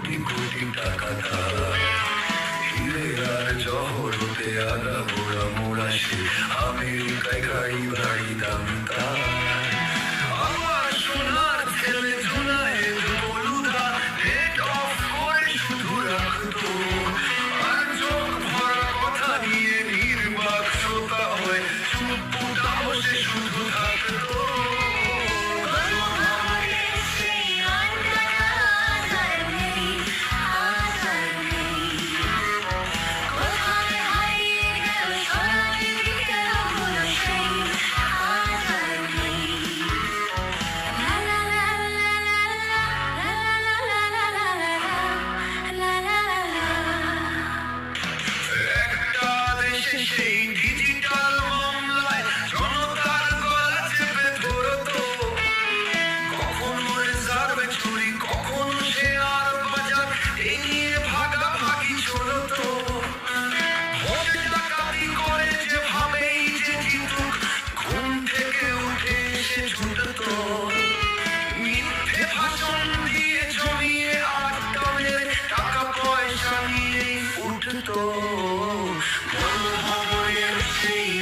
কোটি কোটি টাকা ধার। হিরে আর জহরতে আগা গোড়া মোড়া সে আমেরিকায় গাড়ি বাড়ি দামি তার। আমার সোনার ছেলে জুনায়েদ বলুদা নেট অফ করে শুধু রাখতো, আর চোখ ভরা কথা নিয়ে নির্বাক শ্রোতা হয়ে চুপটা বসে শুধু থাকতো। সেই ডিজিটাল মামলায় জনতার গলা চেপে ধরতো, কখনো রিজার্ভ চুরি কখনো শেয়ার বাজার, এই নিয়ে ভাগাভাগি চলতো। ভোট ডাকাতি করে যেভাবেই যে জিতুক, ঘুম থেকে উঠে এসে ছুটতো। মিথ্যে ভাষণ দিয়ে জমিয়ে আড্ডা মেরে টাকা পয়সা নিয়ে উঠতো। সেই